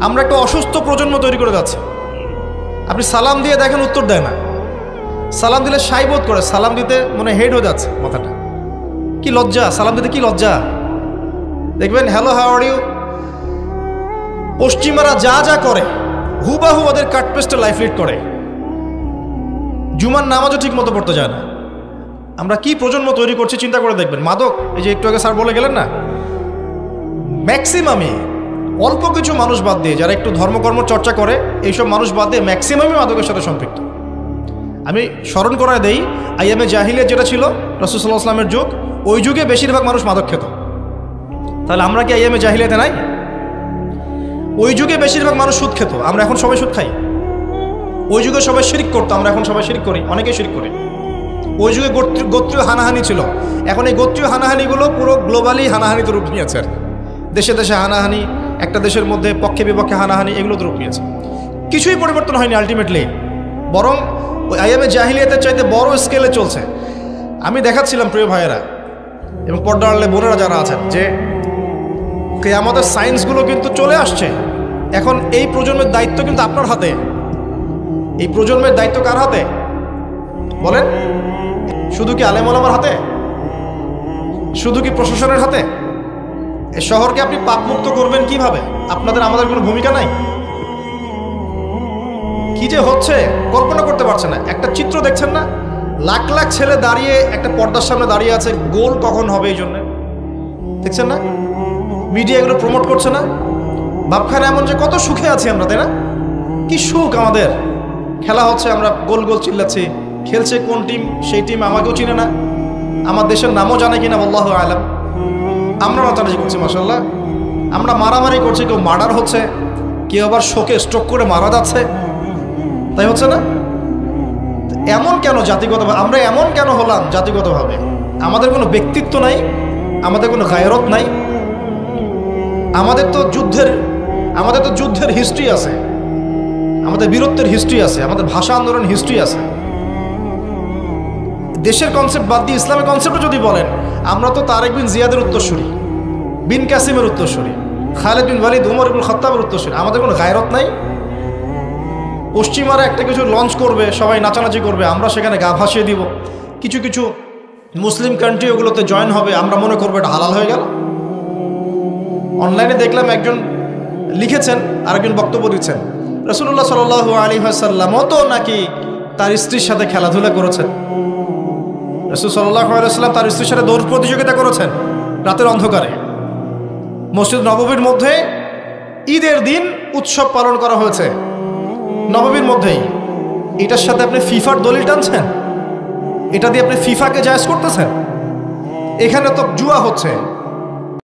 আমরা একটা অসুস্থ প্রজন্ম তৈরি করে যাচ্ছি। আপনি সালাম দিয়ে দেখেন উত্তর দেয় না, সালাম দিলে সাই বোধ করে, সালাম দিতে মনে হেড হয়ে যাচ্ছে মাথাটা। কি লজ্জা, সালাম দিতে কি লজ্জা। দেখবেন হ্যালো হাউ আর ইউ, পশ্চিমারা যা যা করে হুবাহু ওদের কাটপেস্টে লাইফ লিড করে। জুমার নামাজও ঠিক মতো পড়তে যায় না। আমরা কি প্রজন্ম তৈরি করছি চিন্তা করে দেখবেন। মাদক, এই যে একটু আগে স্যার বলে গেলেন না, ম্যাক্সিমামই অল্প কিছু মানুষ বাদ দিয়ে, যারা একটু ধর্মকর্ম চর্চা করে, এইসব মানুষ বাদ দিয়ে ম্যাক্সিমামই মাদকের সাথে সম্পৃক্ত। আমি স্মরণ করায় দেই, আইয়ামে জাহিলিয়া যেটা ছিল রাসূলুল্লাহ সাল্লাল্লাহু আলাইহি ওয়াসাল্লামের যুগ, ওই যুগে বেশিরভাগ মানুষ মাদক খেত। তাহলে আমরা কি আইয়ামে জাহিলিয়াতে নাই? ওই যুগে বেশিরভাগ মানুষ সুদ খেত, আমরা এখন সবাই সুদ খাই। ওই যুগে সবাই শিরক করতো, আমরা এখন সবাই শিরক করি, অনেকেই শিরক করি। ওই যুগে গোত্রীয় হানাহানি ছিল, এখন এই গোত্রীয় হানাহানিগুলো পুরো গ্লোবালি হানাহানিতে রূপ নিয়েছে। আর দেশে দেশে হানাহানি, একটা দেশের মধ্যে পক্ষে বিপক্ষে হানাহানি, এগুলো তো রূপ নিয়েছে। কিছুই পরিবর্তন হয়নি আলটিমেটলি, বরং ওই আইয়ামে জাহিলিয়াতের চাইতে বড় স্কেলে চলছে। আমি দেখাচ্ছিলাম প্রিয় ভাইয়েরা এবং পর্দার আড়ালে বোনেরা যারা আছেন, যে কিয়ামতের সায়েন্সগুলো কিন্তু চলে আসছে। এখন এই প্রজন্মের দায়িত্ব কিন্তু আপনার হাতে। এই প্রজন্মের দায়িত্ব কার হাতে বলেন? শুধু কি আলেম ওলামার হাতে? শুধু কি প্রশাসনের হাতে? এই শহরকে আপনি পাপমুক্ত করবেন কিভাবে? আপনাদের আমাদের কোনো ভূমিকা নাই? কি যে হচ্ছে কল্পনা করতে পারছে না। একটা চিত্র দেখছেন না, লাখ লাখ ছেলে দাঁড়িয়ে একটা পর্দার সামনে দাঁড়িয়ে আছে, গোল কখন হবে এই জন্য। দেখছেন না, মিডিয়া এগুলো প্রমোট করছে না। ভাবখানে এমন যে কত সুখে আছি আমরা, তাই না? কি সুখ আমাদের। খেলা হচ্ছে, আমরা গোল গোল চিল্লাচ্ছি। খেলছে কোন টিম, সেই টিম আমাকেও চিনে না, আমার দেশের নামও জানে কিনা আল্লাহু আলাম। আমরা নাচানাচি করছি মাশাআল্লাহ, আমরা মারামারি করছি, কেউ মার্ডার হচ্ছে, কেউ আবার শোকে স্ট্রোক করে মারা যাচ্ছে, তাই হচ্ছে না? এমন কেন জাতিগতভাবে আমরা এমন কেন হলাম? জাতিগতভাবে আমাদের কোনো ব্যক্তিত্ব নাই, আমাদের কোনো গায়রত নাই। আমাদের তো যুদ্ধের হিস্ট্রি আছে, আমাদের বীরত্বের হিস্ট্রি আছে, আমাদের ভাষা আন্দোলন হিস্ট্রি আছে। দেশের কনসেপ্ট বাদ দিয়ে ইসলামের কনসেপ্টও যদি বলেন, আমরা তো তারেক বিন জিয়াদের উত্তরসূরি, বিন কাসিমের উত্তরসূরি, খালেদ বিন ওয়ালিদ, উমর ইবনুল খাত্তাবের উত্তরসূরি। আমাদের কোনো গায়রত নাই। পশ্চিমারা একটা কিছু লঞ্চ করবে, সবাই নাচানাচি করবে, আমরা সেখানে গা ভাসিয়ে দিব। কিছু কিছু মুসলিম কান্ট্রি ওগুলোতে জয়েন হবে, আমরা মনে করবো এটা হালাল হয়ে গেল। অনলাইনে দেখলাম একজন লিখেছেন, আরেকজন বক্তব্য দিচ্ছেন, রাসূলুল্লাহ সাল্লাল্লাহু আলাইহি ওয়াসাল্লামও তো নাকি তার স্ত্রীর সাথে খেলাধুলা করেছেন। রাসূল সাল্লাল্লাহু আলাইহি ওয়াসাল্লাম তার স্ত্রীর সাথে দৌড় প্রতিযোগিতা করেছেন রাতের অন্ধকারে। মসজিদ নববীর মধ্যে ঈদের দিন উৎসব পালন করা হয়েছে নববীর মধ্যেই। এটার সাথে আপনি ফিফার দলিল টানছেন, এটা দিয়ে আপনি ফিফাকে জায়েজ করতেছেন। এখানে তো জুয়া হচ্ছে,